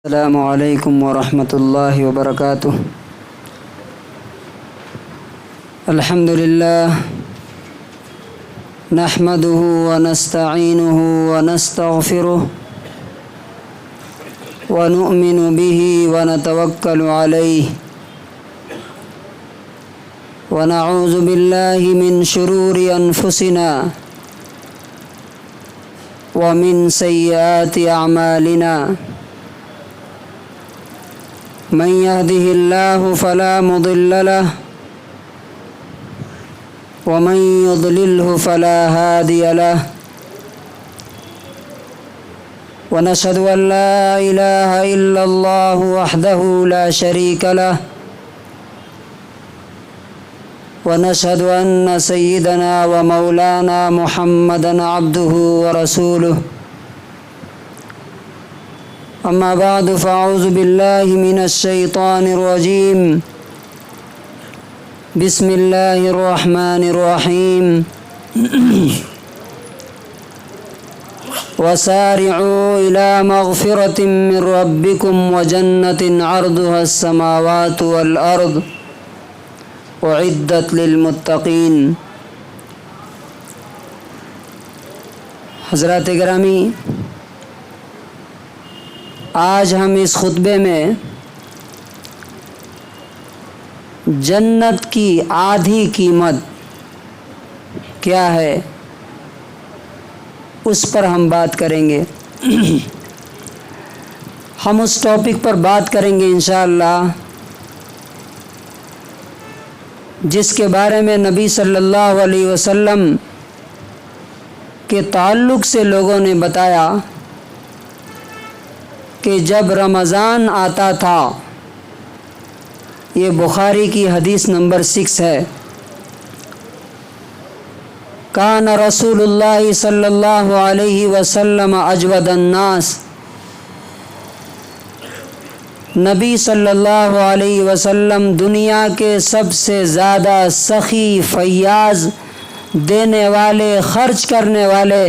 السلام علیکم ورحمۃ اللہ وبرکاتہ۔ الحمد للہ نحمده ونستعینه ونستغفره ونؤمن به ونتوکل علیہ ونعوذ باللہ من شرور انفسنا ومن سیئات اعمالنا من يهده الله فلا مضل له ومن يضلله فلا هادي له ونشهد أن لا إله إلا الله وحده لا شريك له ونشهد أن سيدنا ومولانا محمدا عبده ورسوله أما بعد فأعوذ بالله من الشيطان الرجيم بسم الله الرحمن الرحيم وسارعوا إلى مغفرة من ربكم وجنة عرضها السماوات والأرض أعدت للمتقين۔ حضرات گرامی، آج ہم اس خطبے میں جنت کی آدھی قیمت کیا ہے اس پر ہم بات کریں گے۔ ہم اس ٹاپک پر بات کریں گے انشاءاللہ جس کے بارے میں نبی صلی اللہ علیہ وسلم کے تعلق سے لوگوں نے بتایا کہ جب رمضان آتا تھا، یہ بخاری کی حدیث نمبر 6 ہے، کان رسول اللہ صلی اللہ علیہ وسلم اجود الناس، نبی صلی اللہ علیہ وسلم دنیا کے سب سے زیادہ سخی، فیاض، دینے والے، خرچ کرنے والے،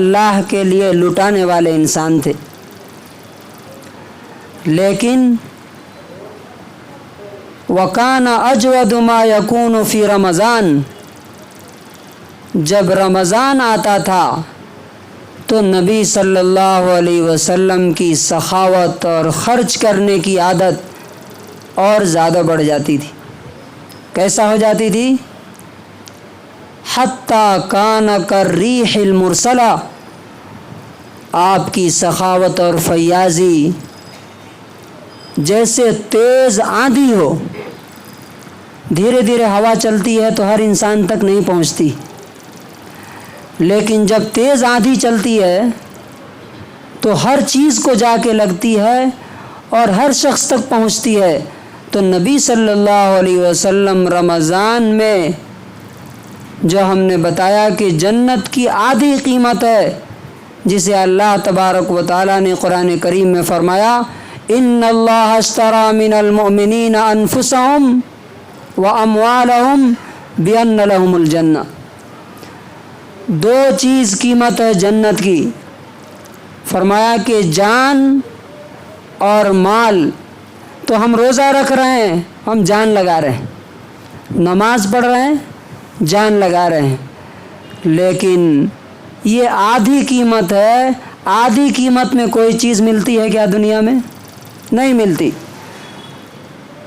اللہ کے لیے لٹانے والے انسان تھے۔ لیکن وَكَانَ أَجْوَدُ مَا يَكُونُ فِي رمضان، جب رمضان آتا تھا تو نبی صلی اللہ علیہ وسلم کی سخاوت اور خرچ کرنے کی عادت اور زیادہ بڑھ جاتی تھی۔ کیسا ہو جاتی تھی؟ حَتَّى كَانَ كَالرِّيحِ الْمُرْسَلَةِ، آپ کی سخاوت اور فیاضی جیسے تیز آندھی ہو، دھیرے دھیرے ہوا چلتی ہے تو ہر انسان تک نہیں پہنچتی، لیکن جب تیز آندھی چلتی ہے تو ہر چیز کو جا کے لگتی ہے اور ہر شخص تک پہنچتی ہے۔ تو نبی صلی اللہ علیہ وسلم رمضان میں جو ہم نے بتایا کہ جنت کی آدھی قیمت ہے، جسے اللہ تبارک و تعالیٰ نے قرآن کریم میں فرمایا، ان اللہ اشتری من المؤمنین انفسهم واموالهم بان لهم الجنہ، دو چیز قیمت ہے جنت کی، فرمایا کہ جان اور مال۔ تو ہم روزہ رکھ رہے ہیں، ہم جان لگا رہے ہیں، نماز پڑھ رہے ہیں، جان لگا رہے ہیں، لیکن یہ آدھی قیمت ہے۔ آدھی قیمت میں کوئی چیز ملتی ہے کیا دنیا میں؟ نہیں ملتی۔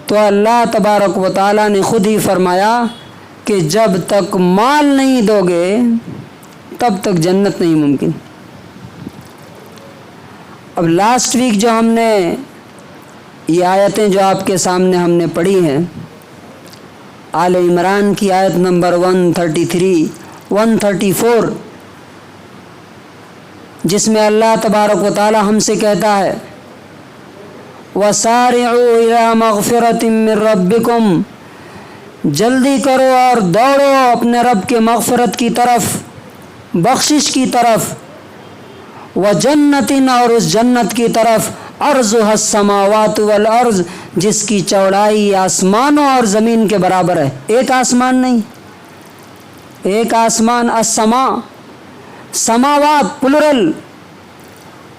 تو اللہ تبارک و تعالیٰ نے خود ہی فرمایا کہ جب تک مال نہیں دو گے تب تک جنت نہیں ممکن۔ اب لاسٹ ویک جو ہم نے یہ آیتیں جو آپ کے سامنے ہم نے پڑھی ہیں، آل عمران کی آیت نمبر 133 134، جس میں اللہ تبارک و تعالیٰ ہم سے کہتا ہے وَسَارِعُوا إِلَى مَغْفِرَةٍ مِّن رَبِّكُمْ، جلدی کرو اور دوڑو اپنے رب کے مغفرت کی طرف، بخشش کی طرف، وَجَنَّةٍ، اور اس جنت کی طرف، عَرْضُهَا السَّمَاوَاتُ وَالْأَرْضُ، جس کی چوڑائی آسمانوں اور زمین کے برابر ہے۔ ایک آسمان نہیں، ایک آسمان، السماء، سماوات پلورل،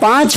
5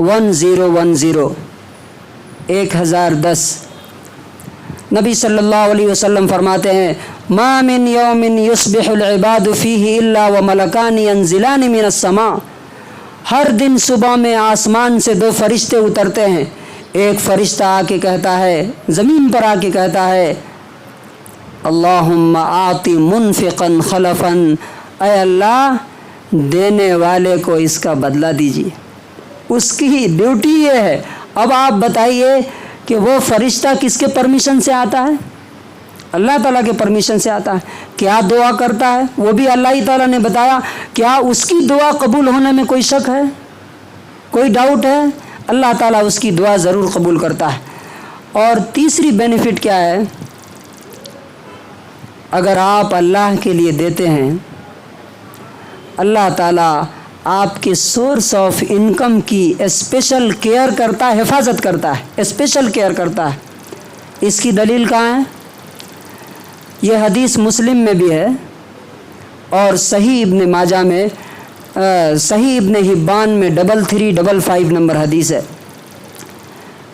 1010, 1010 نبی صلی اللہ علیہ وسلم فرماتے ہیں ما من یوم یصبح العباد فیہ الا وملکان ینزلان من السماء، ہر دن صبح میں آسمان سے 2 فرشتے اترتے ہیں. ایک فرشتہ آ کے کہتا ہے، زمین پر آ کے کہتا ہے اللہم آتی منفقا خلفا، اے اللہ دینے والے کو اس کا بدلہ دیجیے. اس کی ڈیوٹی یہ ہے. اب آپ بتائیے کہ وہ فرشتہ کس کے پرمیشن سے آتا ہے؟ اللہ تعالیٰ کے پرمیشن سے آتا ہے. کیا دعا کرتا ہے؟ وہ بھی اللہ ہی تعالیٰ نے بتایا. کیا اس کی دعا قبول ہونے میں کوئی شک ہے؟ کوئی ڈاؤٹ ہے؟ اللہ تعالیٰ اس کی دعا ضرور قبول کرتا ہے. اور تیسری بینیفٹ کیا ہے؟ اگر آپ اللہ کے لیے دیتے ہیں، اللہ تعالیٰ آپ کے سورس آف انکم کی اسپیشل کیئر کرتا ہے، حفاظت کرتا ہے، اسپیشل کیئر کرتا ہے. اس کی دلیل کہاں ہے؟ یہ حدیث مسلم میں بھی ہے اور صحیح ابن ماجہ میں، صحیح ابن حبان میں 3355 نمبر حدیث ہے.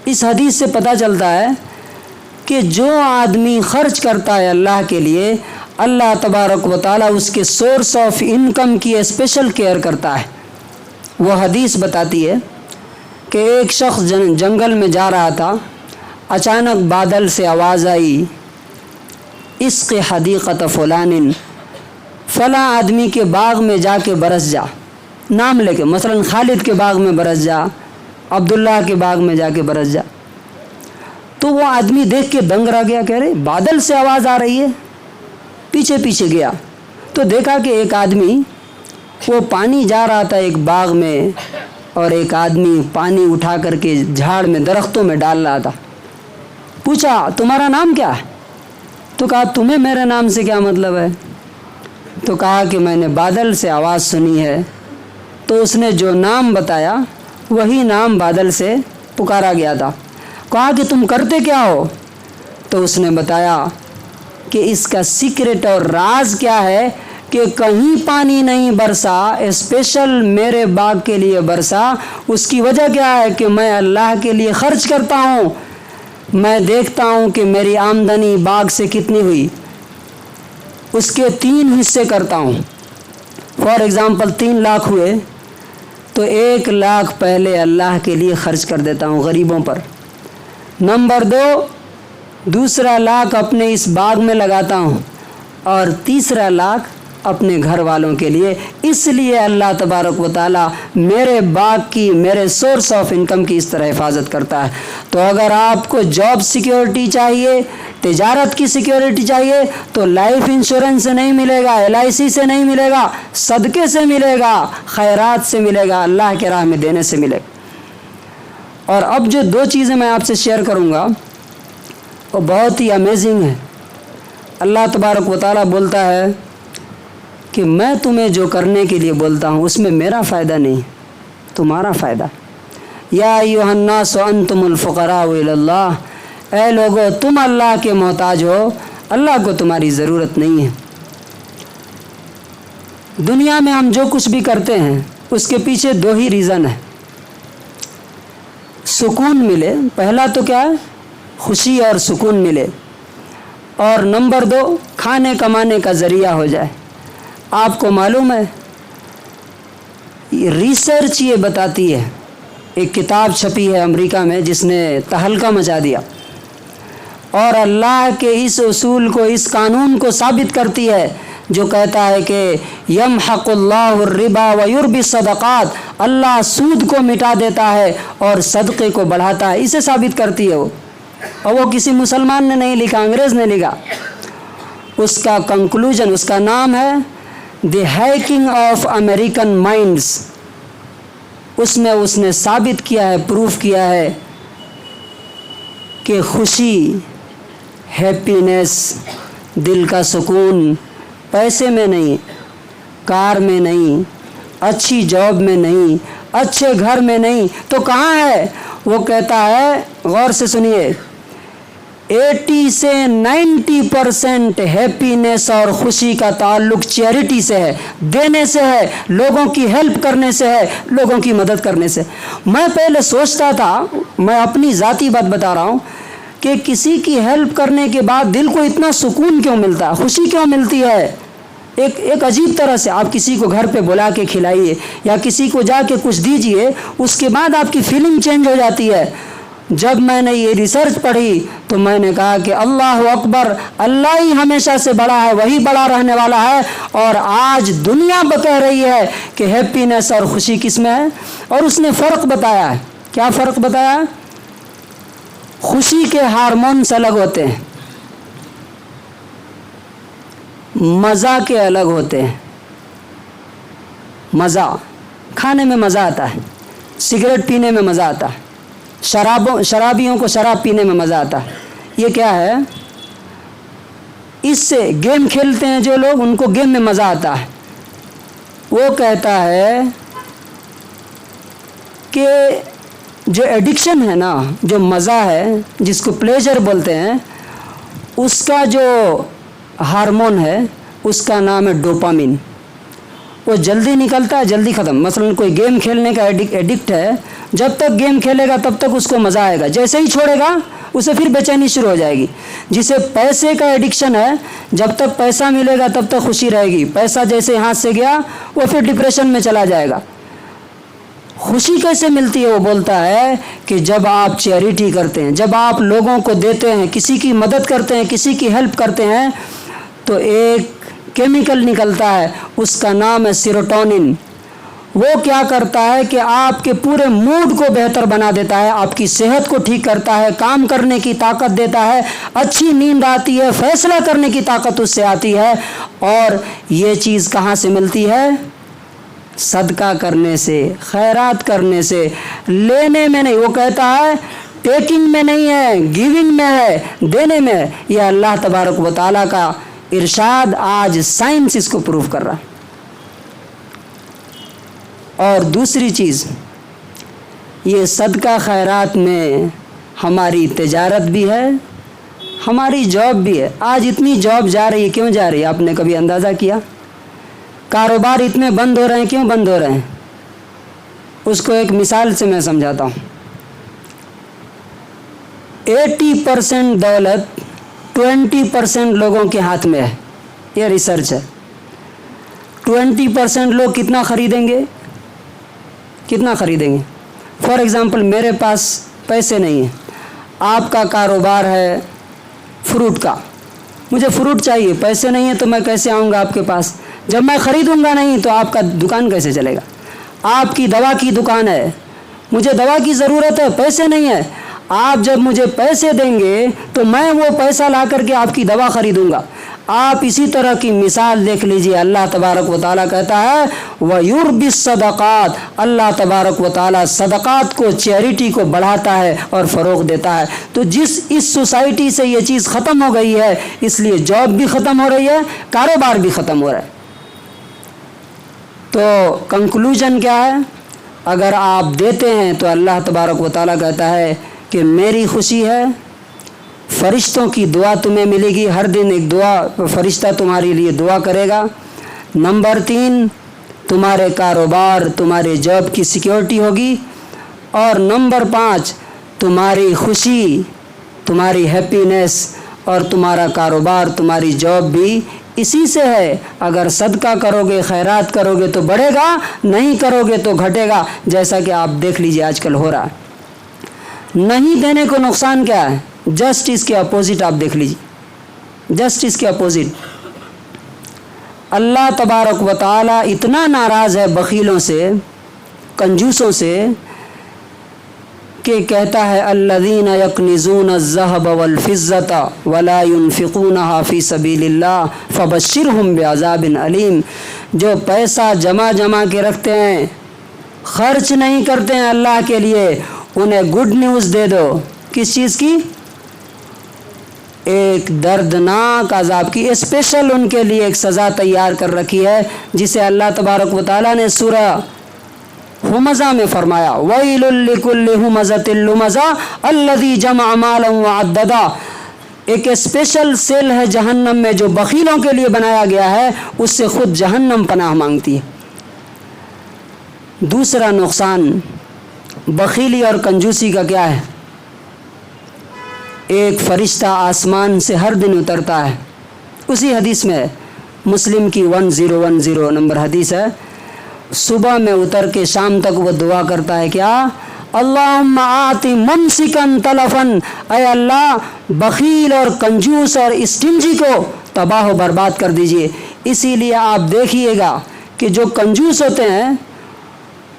اس حدیث سے پتہ چلتا ہے کہ جو آدمی خرچ کرتا ہے اللہ کے لیے، اللہ تبارک و تعالیٰ اس کے سورس آف انکم کی اسپیشل کیئر کرتا ہے. وہ حدیث بتاتی ہے کہ ایک شخص جنگل میں جا رہا تھا، اچانک بادل سے آواز آئی اسق حدیقۃ فلان، فلاں آدمی کے باغ میں جا کے برس جا، نام لے کے، مثلا خالد کے باغ میں برس جا، عبداللہ کے باغ میں جا کے برس جا. تو وہ آدمی دیکھ کے دنگ رہ گیا، کہہ رہے بادل سے آواز آ رہی ہے. پیچھے پیچھے گیا تو دیکھا کہ ایک آدمی وہ پانی جا رہا تھا ایک باغ میں، اور ایک آدمی پانی اٹھا کر کے جھاڑ میں، درختوں میں ڈال رہا تھا. پوچھا تمہارا نام کیا ہے؟ تو کہا تمہیں میرے نام سے کیا مطلب ہے؟ تو کہا کہ میں نے بادل سے آواز سنی ہے. تو اس نے جو نام بتایا وہی نام بادل سے پکارا گیا تھا. کہا کہ تم کرتے کیا ہو؟ تو اس نے بتایا کہ اس کا سیکرٹ اور راز کیا ہے کہ کہیں پانی نہیں برسا، اسپیشل میرے باغ کے لیے برسا. اس کی وجہ کیا ہے کہ میں اللہ کے لیے خرچ کرتا ہوں. میں دیکھتا ہوں کہ میری آمدنی باغ سے کتنی ہوئی، اس کے 3 حصے کرتا ہوں. فار ایگزامپل 3 لاکھ ہوئے تو 1 لاکھ پہلے اللہ کے لیے خرچ کر دیتا ہوں غریبوں پر. نمبر 2، دوسرا لاکھ اپنے اس باغ میں لگاتا ہوں، اور تیسرا لاکھ اپنے گھر والوں کے لیے. اس لیے اللہ تبارک و تعالیٰ میرے باغ کی، میرے سورس آف انکم کی اس طرح حفاظت کرتا ہے. تو اگر آپ کو جاب سیکیورٹی چاہیے، تجارت کی سیکیورٹی چاہیے، تو لائف انشورنس سے نہیں ملے گا، LIC سے نہیں ملے گا، صدقے سے ملے گا، خیرات سے ملے گا، اللہ کے راہ میں دینے سے ملے گا. اور اب جو 2 چیزیں میں آپ سے شیئر کروں گا وہ بہت ہی امیزنگ ہے. اللہ تبارک و تعالیٰ بولتا ہے کہ میں تمہیں جو کرنے کے لیے بولتا ہوں اس میں میرا فائدہ نہیں، تمہارا فائدہ. یا ایھا الناس انتم الفقراء الی اللہ، اے لوگو تم اللہ کے محتاج ہو، اللہ کو تمہاری ضرورت نہیں ہے. دنیا میں ہم جو کچھ بھی کرتے ہیں اس کے پیچھے 2 ہی ریزن ہے. سکون ملے، پہلا تو کیا ہے؟ خوشی اور سکون ملے، اور نمبر 2 کھانے کمانے کا ذریعہ ہو جائے. آپ کو معلوم ہے ریسرچ یہ بتاتی ہے، ایک کتاب چھپی ہے امریکہ میں جس نے تہلکہ مچا دیا، اور اللہ کے اس اصول کو، اس قانون کو ثابت کرتی ہے جو کہتا ہے کہ یمحق اللہ الربا ویربی الصدقات، اللہ سود کو مٹا دیتا ہے اور صدقے کو بڑھاتا ہے. اسے ثابت کرتی ہے وہ، اور وہ کسی مسلمان نے نہیں لکھا، انگریز نے لکھا. اس کا کنکلوژن، اس کا نام ہے دی ہیکنگ آف امریکن مائنڈز. اس میں اس نے ثابت کیا ہے، پروف کیا ہے کہ خوشی، ہیپینس، دل کا سکون پیسے میں نہیں، کار میں نہیں، اچھی جاب میں نہیں، اچھے گھر میں نہیں، تو کہاں ہے؟ وہ کہتا ہے، غور سے سنیے، 80 سے 90% ہیپینس اور خوشی کا تعلق چیریٹی سے ہے، دینے سے ہے، لوگوں کی ہیلپ کرنے سے ہے، لوگوں کی مدد کرنے سے۔ میں پہلے سوچتا تھا، میں اپنی ذاتی بات بتا رہا ہوں، کہ کسی کی ہیلپ کرنے کے بعد دل کو اتنا سکون کیوں ملتا ہے، خوشی کیوں ملتی ہے؟ ایک عجیب طرح سے آپ کسی کو گھر پہ بلا کے کھلائیے یا کسی کو جا کے کچھ دیجئے، اس کے بعد آپ کی فیلنگ چینج ہو جاتی ہے۔ جب میں نے یہ ریسرچ پڑھی تو میں نے کہا کہ اللہ اکبر، اللہ ہی ہمیشہ سے بڑا ہے، وہی بڑا رہنے والا ہے، اور آج دنیا کہہ رہی ہے کہ ہیپینس اور خوشی کس میں ہے۔ اور اس نے فرق بتایا ہے۔ کیا فرق بتایا؟ خوشی کے ہارمونس الگ ہوتے ہیں، مزہ کے الگ ہوتے ہیں۔ مزہ، کھانے میں مزہ آتا ہے، سگریٹ پینے میں مزہ آتا ہے، شرابیوں کو شراب پینے میں مزہ آتا ہے۔ یہ کیا ہے؟ اس سے گیم کھیلتے ہیں جو لوگ، ان کو گیم میں مزہ آتا ہے۔ وہ کہتا ہے کہ جو ایڈکشن ہے نا، جو مزہ ہے جس کو پلیجر بولتے ہیں، اس کا جو ہارمون ہے اس کا نام ہے ڈوپامین۔ وہ جلدی نکلتا ہے، جلدی ختم۔ مثلا کوئی گیم کھیلنے کا ایڈکٹ ہے، جب تک گیم کھیلے گا تب تک اس کو مزہ آئے گا، جیسے ہی چھوڑے گا اسے پھر بے چینی شروع ہو جائے گی۔ جسے پیسے کا ایڈکشن ہے، جب تک پیسہ ملے گا تب تک خوشی رہے گی، پیسہ جیسے ہاتھ سے گیا وہ پھر ڈپریشن میں چلا جائے گا۔ خوشی کیسے ملتی ہے؟ وہ بولتا ہے کہ جب آپ چیریٹی کرتے ہیں، جب آپ لوگوں کو دیتے ہیں، کسی کی مدد کرتے ہیں، کسی کی ہیلپ کرتے ہیں، تو ایک کیمیکل نکلتا ہے، اس کا نام ہے سیروٹونن۔ وہ کیا کرتا ہے کہ آپ کے پورے موڈ کو بہتر بنا دیتا ہے، آپ کی صحت کو ٹھیک کرتا ہے، کام کرنے کی طاقت دیتا ہے، اچھی نیند آتی ہے، فیصلہ کرنے کی طاقت اس سے آتی ہے۔ اور یہ چیز کہاں سے ملتی ہے؟ صدقہ کرنے سے، خیرات کرنے سے، لینے میں نہیں۔ وہ کہتا ہے ٹیکنگ میں نہیں ہے، گیونگ میں ہے، دینے میں ہے۔ یہ اللہ تبارک و تعالیٰ کا ارشاد، آج سائنس اس کو پروف کر رہا ہے۔ اور دوسری چیز، یہ صدقہ خیرات میں ہماری تجارت بھی ہے، ہماری جاب بھی ہے۔ آج اتنی جاب جا رہی ہے، کیوں جا رہی ہے؟ آپ نے کبھی اندازہ کیا؟ کاروبار اتنے بند ہو رہے ہیں، کیوں بند ہو رہے ہیں؟ اس کو ایک مثال سے میں سمجھاتا ہوں۔ 80% دولت 20% لوگوں کے ہاتھ میں ہے، یہ ریسرچ ہے۔ 20% لوگ کتنا خریدیں گے؟ کتنا خریدیں گے؟ فار ایگزامپل میرے پاس پیسے نہیں ہیں، آپ کا کاروبار ہے فروٹ کا، مجھے فروٹ چاہیے، پیسے نہیں ہیں تو میں کیسے آؤں گا آپ کے پاس؟ جب میں خریدوں گا نہیں تو آپ کا دکان کیسے چلے گا؟ آپ کی دوا کی دکان ہے، مجھے دوا کی ضرورت ہے، پیسے نہیں ہے۔ آپ جب مجھے پیسے دیں گے تو میں وہ پیسہ لا کر کے آپ کی دوا خریدوں گا۔ آپ اسی طرح کی مثال دیکھ لیجئے، اللہ تبارک و تعالیٰ کہتا ہے وَيُرْبِي الصَّدَقَاتِ، اللہ تبارک و تعالیٰ صدقات کو، چیریٹی کو بڑھاتا ہے اور فروغ دیتا ہے۔ تو اس سوسائٹی سے یہ چیز ختم ہو گئی ہے، اس لیے جاب بھی ختم ہو رہی ہے، کاروبار بھی ختم ہو رہا ہے۔ تو کنکلوژن کیا ہے؟ اگر آپ دیتے ہیں تو اللہ تبارک و تعالیٰ کہتا ہے کہ میری خوشی ہے، فرشتوں کی دعا تمہیں ملے گی، ہر دن ایک دعا فرشتہ تمہارے لیے دعا کرے گا۔ نمبر 3، تمہارے کاروبار، تمہارے جاب کی سیکیورٹی ہوگی۔ اور نمبر 5، تمہاری خوشی، تمہاری ہیپینس اور تمہارا کاروبار، تمہاری جاب بھی اسی سے ہے۔ اگر صدقہ کرو گے، خیرات کرو گے تو بڑھے گا، نہیں کرو گے تو گھٹے گا، جیسا کہ آپ دیکھ لیجئے آج کل ہو رہا ہے۔ نہیں دینے کو نقصان کیا ہے؟ جسٹ اس کے اپوزٹ آپ دیکھ لیجیے، جسٹ اس کے اپوزٹ۔ اللہ تبارک و تعالیٰ اتنا ناراض ہے بخیلوں سے، کنجوسوں سے، کہ کہتا ہے الذین یکنزون الذہب والفضة ولا ينفقونها فی سبیل اللہ فبشرہم بعذاب علیم۔ جو پیسہ جمع کے رکھتے ہیں، خرچ نہیں کرتے ہیں اللہ کے لیے، انہیں گڈ نیوز دے دو۔ کس چیز کی؟ ایک دردناک عذاب کی۔ اسپیشل ان کے لیے ایک سزا تیار کر رکھی ہے، جسے اللہ تبارک و تعالیٰ نے سورہ ہمزہ میں فرمایا وَيْلٌ لِكُلِّ هُمَزَةٍ لُمَزَةٍ الَّذِي جَمَعَ مَالًا وَعَدَّدَهُ۔ ایک اسپیشل سیل ہے جہنم میں جو بخیلوں کے لیے بنایا گیا ہے، اس سے خود جہنم پناہ مانگتی ہے۔ دوسرا نقصان بخیلی اور کنجوسی کا کیا ہے؟ ایک فرشتہ آسمان سے ہر دن اترتا ہے، اسی حدیث میں مسلم کی 1010 نمبر حدیث ہے، صبح میں اتر کے شام تک وہ دعا کرتا ہے، کیا؟ اللہم آتی ممسکن تلفن، اے اللہ بخیل اور کنجوس اور اسٹنجی کو تباہ و برباد کر دیجئے۔ اسی لیے آپ دیکھیے گا کہ جو کنجوس ہوتے ہیں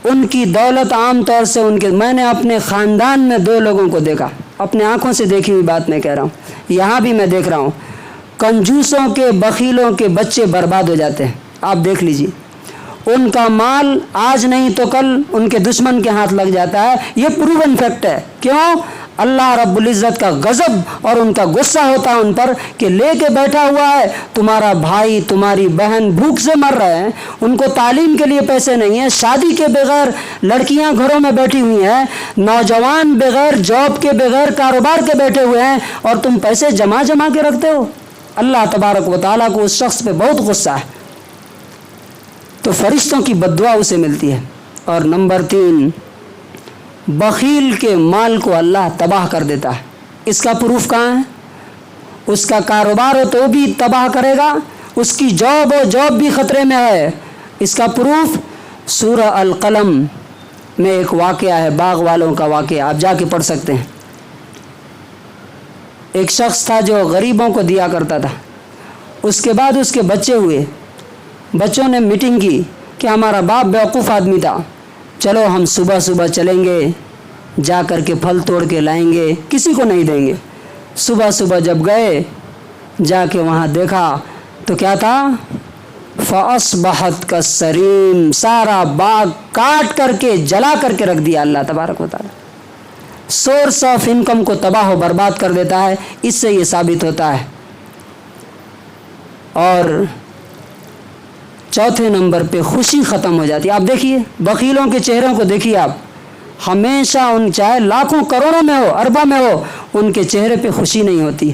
ان کی دولت عام طور سے میں نے اپنے خاندان میں 2 لوگوں کو دیکھا، اپنے آنکھوں سے دیکھی ہوئی بات میں کہہ رہا ہوں، یہاں بھی میں دیکھ رہا ہوں، کنجوسوں کے بخیلوں کے بچے برباد ہو جاتے ہیں۔ آپ دیکھ لیجئے، ان کا مال آج نہیں تو کل ان کے دشمن کے ہاتھ لگ جاتا ہے۔ یہ پروون فیکٹ ہے۔ کیوں؟ اللہ رب العزت کا غضب اور ان کا غصہ ہوتا ہے ان پر کہ لے کے بیٹھا ہوا ہے، تمہارا بھائی تمہاری بہن بھوک سے مر رہے ہیں، ان کو تعلیم کے لیے پیسے نہیں ہیں، شادی کے بغیر لڑکیاں گھروں میں بیٹھی ہوئی ہیں، نوجوان بغیر جاب کے بغیر کاروبار کے بیٹھے ہوئے ہیں، اور تم پیسے جمع کے رکھتے ہو۔ اللہ تبارک و تعالیٰ کو اس شخص پہ بہت غصہ ہے، تو فرشتوں کی بد دعا اسے ملتی ہے۔ اور نمبر 3، بخیل کے مال کو اللہ تباہ کر دیتا ہے۔ اس کا پروف کہاں ہے؟ اس کا کاروبار ہو تو بھی تباہ کرے گا، اس کی جاب بھی خطرے میں ہے۔ اس کا پروف سورہ القلم میں ایک واقعہ ہے، باغ والوں کا واقعہ، آپ جا کے پڑھ سکتے ہیں۔ ایک شخص تھا جو غریبوں کو دیا کرتا تھا، اس کے بعد اس کے بچے ہوئے، بچوں نے میٹنگ کی کہ ہمارا باپ بیوقوف آدمی تھا، چلو ہم صبح صبح چلیں گے، جا کر کے پھل توڑ کے لائیں گے، کسی کو نہیں دیں گے۔ صبح صبح جب گئے، جا کے وہاں دیکھا تو کیا تھا؟ فَأَصْبَحَتْ كَالسَّرِيمِ، سارا باغ کاٹ کر کے جلا کر کے رکھ دیا اللہ تبارک و تعالی۔ سورس آف انکم کو تباہ و برباد کر دیتا ہے، اس سے یہ ثابت ہوتا ہے۔ اور چوتھے نمبر پہ خوشی ختم ہو جاتی ہے۔ آپ دیکھیے بخیلوں کے چہروں کو دیکھیے آپ، ہمیشہ ان چاہے لاکھوں کروڑوں میں ہو، اربوں میں ہو، ان کے چہرے پہ خوشی نہیں ہوتی،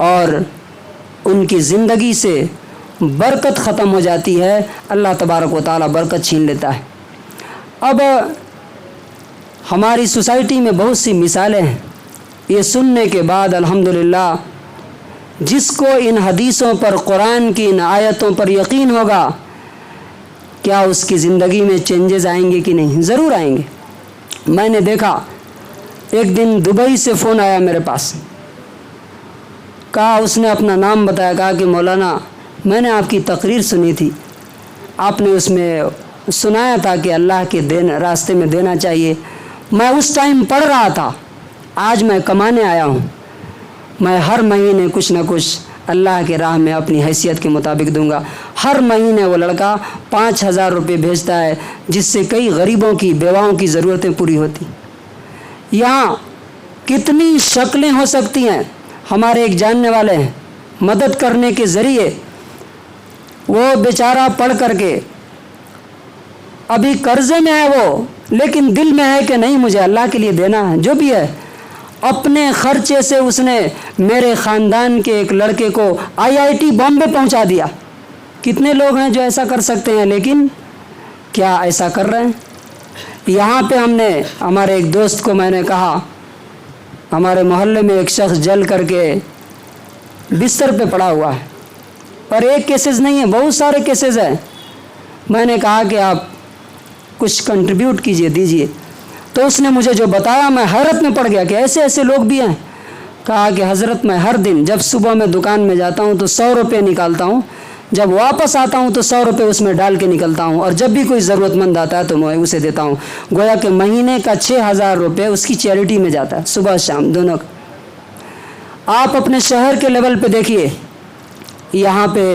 اور ان کی زندگی سے برکت ختم ہو جاتی ہے، اللہ تبارک و تعالیٰ برکت چھین لیتا ہے۔ اب ہماری سوسائٹی میں بہت سی مثالیں ہیں، یہ سننے کے بعد الحمدللہ جس کو ان حدیثوں پر، قرآن کی ان آیتوں پر یقین ہوگا، کیا اس کی زندگی میں چینجز آئیں گے کہ نہیں؟ ضرور آئیں گے۔ میں نے دیکھا ایک دن دبئی سے فون آیا میرے پاس، کہا، اس نے اپنا نام بتایا، کہا کہ مولانا میں نے آپ کی تقریر سنی تھی، آپ نے اس میں سنایا تھا کہ اللہ کے راستے میں دینا چاہیے، میں اس ٹائم پڑھ رہا تھا، آج میں کمانے آیا ہوں، میں ہر مہینے کچھ نہ کچھ اللہ کے راہ میں اپنی حیثیت کے مطابق دوں گا۔ ہر مہینے وہ لڑکا 5000 روپے بھیجتا ہے، جس سے کئی غریبوں کی، بیواؤں کی ضرورتیں پوری ہوتی۔ یہاں کتنی شکلیں ہو سکتی ہیں۔ ہمارے ایک جاننے والے ہیں، مدد کرنے کے ذریعے وہ بیچارہ پڑھ کر کے ابھی قرضے میں ہے وہ، لیکن دل میں ہے کہ نہیں مجھے اللہ کے لیے دینا ہے، جو بھی ہے، اپنے خرچے سے اس نے میرے خاندان کے ایک لڑکے کو IIT بامبے پہنچا دیا۔ کتنے لوگ ہیں جو ایسا کر سکتے ہیں، لیکن کیا ایسا کر رہے ہیں؟ یہاں پہ ہم نے، ہمارے ایک دوست کو میں نے کہا، ہمارے محلے میں ایک شخص جل کر کے بستر پہ پڑا ہوا ہے، اور ایک کیسز نہیں ہے، بہت سارے کیسز ہیں۔ میں نے کہا کہ آپ کچھ کنٹریبیوٹ کیجئے، دیجئے، تو اس نے مجھے جو بتایا میں حیرت میں پڑ گیا کہ ایسے ایسے لوگ بھی ہیں۔ کہا کہ حضرت میں ہر دن جب صبح میں دکان میں جاتا ہوں تو 100 روپے نکالتا ہوں، جب واپس آتا ہوں تو 100 روپے اس میں ڈال کے نکلتا ہوں، اور جب بھی کوئی ضرورت مند آتا ہے تو میں اسے دیتا ہوں۔ گویا کہ مہینے کا 6000 روپے اس کی چیریٹی میں جاتا ہے، صبح شام دونوں کا۔ آپ اپنے شہر کے لیول پہ دیکھیے، یہاں پہ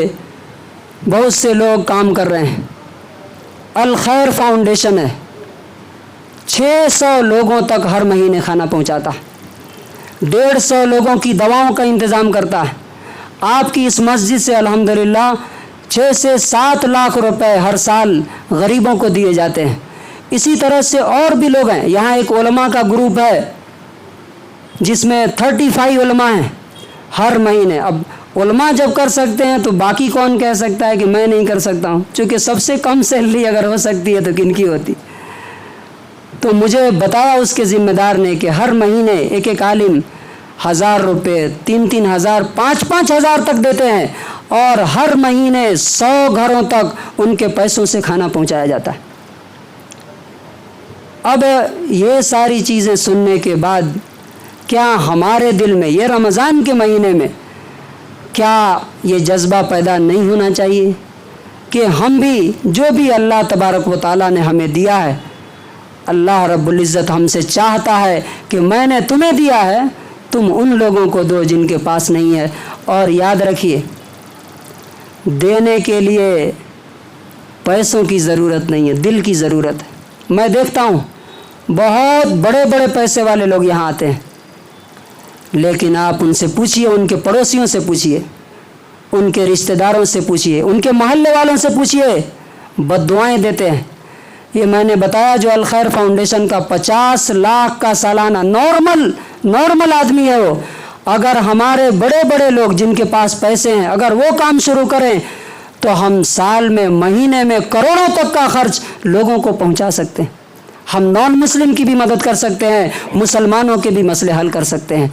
بہت سے لوگ کام کر رہے ہیں، الخیر فاؤنڈیشن ہے، 600 لوگوں تک ہر مہینے کھانا پہنچاتا، 150 لوگوں کی دواؤں کا انتظام کرتا ہے۔ آپ کی اس مسجد سے الحمدللہ 6 سے 7 لاکھ روپے ہر سال غریبوں کو دیے جاتے ہیں۔ اسی طرح سے اور بھی لوگ ہیں، یہاں ایک علماء کا گروپ ہے، جس میں 35 علماء ہیں ہر مہینے. اب علماء جب کر سکتے ہیں تو باقی کون کہہ سکتا ہے کہ میں نہیں کر سکتا ہوں؟ چونکہ سب سے کم سیلری اگر ہو سکتی ہے تو کن کی ہوتی؟ تو مجھے بتایا اس کے ذمہ دار نے کہ ہر مہینے ایک ایک عالم 1000 روپے، 3,000 5,000 تک دیتے ہیں، اور ہر مہینے 100 گھروں تک ان کے پیسوں سے کھانا پہنچایا جاتا ہے. اب یہ ساری چیزیں سننے کے بعد کیا ہمارے دل میں یہ رمضان کے مہینے میں کیا یہ جذبہ پیدا نہیں ہونا چاہیے کہ ہم بھی جو بھی اللہ تبارک و تعالیٰ نے ہمیں دیا ہے، اللہ رب العزت ہم سے چاہتا ہے کہ میں نے تمہیں دیا ہے، تم ان لوگوں کو دو جن کے پاس نہیں ہے. اور یاد رکھیے، دینے کے لیے پیسوں کی ضرورت نہیں ہے، دل کی ضرورت ہے. میں دیکھتا ہوں بہت بڑے بڑے پیسے والے لوگ یہاں آتے ہیں، لیکن آپ ان سے پوچھئے، ان کے پڑوسیوں سے پوچھئے، ان کے رشتہ داروں سے پوچھئے، ان کے محلے والوں سے پوچھئے، بد دعائیں دیتے ہیں. یہ میں نے بتایا جو الخیر فاؤنڈیشن کا 50 لاکھ کا سالانہ نارمل آدمی ہے، وہ اگر ہمارے بڑے بڑے لوگ جن کے پاس پیسے ہیں اگر وہ کام شروع کریں تو ہم سال میں، مہینے میں کروڑوں تک کا خرچ لوگوں کو پہنچا سکتے ہیں. ہم نان مسلم کی بھی مدد کر سکتے ہیں، مسلمانوں کے بھی مسئلے حل کر سکتے ہیں.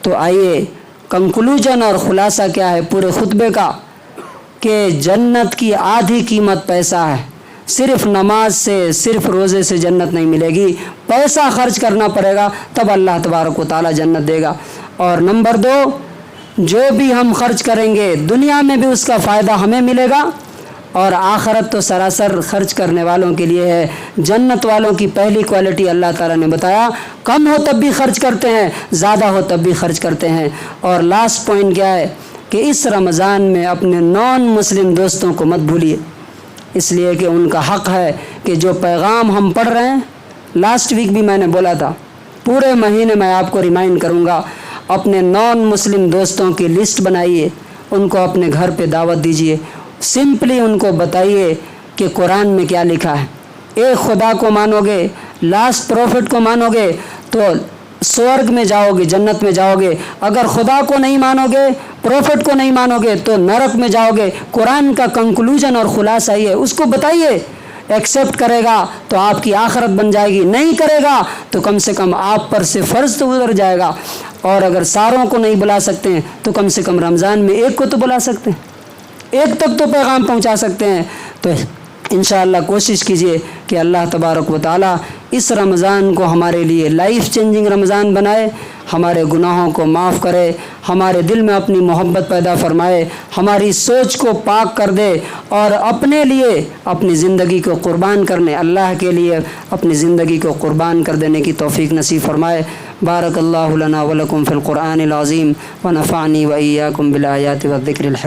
تو آئیے کنکلوژن اور خلاصہ کیا ہے پورے خطبے کا، کہ جنت کی آدھی قیمت پیسہ ہے. صرف نماز سے، صرف روزے سے جنت نہیں ملے گی، پیسہ خرچ کرنا پڑے گا، تب اللہ تبارک و تعالیٰ جنت دے گا. اور نمبر 2، جو بھی ہم خرچ کریں گے دنیا میں بھی اس کا فائدہ ہمیں ملے گا، اور آخرت تو سراسر خرچ کرنے والوں کے لیے ہے. جنت والوں کی پہلی کوالٹی اللہ تعالیٰ نے بتایا، کم ہو تب بھی خرچ کرتے ہیں، زیادہ ہو تب بھی خرچ کرتے ہیں. اور لاسٹ پوائنٹ کیا ہے کہ اس رمضان میں اپنے نان مسلم دوستوں کو مت بھولیے، اس لیے کہ ان کا حق ہے کہ جو پیغام ہم پڑھ رہے ہیں، لاسٹ ویک بھی میں نے بولا تھا، پورے مہینے میں آپ کو ریمائنڈ کروں گا، اپنے نان مسلم دوستوں کی لسٹ بنائیے، ان کو اپنے گھر پہ دعوت دیجیے، سمپلی ان کو بتائیے کہ قرآن میں کیا لکھا ہے. ایک خدا کو مانو گے، لاسٹ پروفٹ کو مانو گے تو سورگ میں جاؤ گے، جنت میں جاؤ گے. اگر خدا کو نہیں مانو گے، پروفٹ کو نہیں مانو گے تو نرک میں جاؤ گے. قرآن کا کنکلوژن اور خلاصہ یہ ہے، اس کو بتائیے. ایکسیپٹ کرے گا تو آپ کی آخرت بن جائے گی، نہیں کرے گا تو کم سے کم آپ پر سے فرض تو اتر جائے گا. اور اگر ساروں کو نہیں بلا سکتے ہیں تو کم سے کم رمضان میں ایک کو تو بلا سکتے ہیں، ایک تک تو پیغام پہنچا سکتے ہیں. تو انشاءاللہ کوشش کیجئے کہ اللہ تبارک و تعالیٰ اس رمضان کو ہمارے لیے لائف چینجنگ رمضان بنائے، ہمارے گناہوں کو معاف کرے، ہمارے دل میں اپنی محبت پیدا فرمائے، ہماری سوچ کو پاک کر دے، اور اپنے لیے اپنی زندگی کو قربان کرنے، اللہ کے لیے اپنی زندگی کو قربان کر دینے کی توفیق نصیب فرمائے. بارک اللہ لنا ولکم فی القرآن العظیم ونفعنی وإیاکم بالآیات والذکر الحکیم.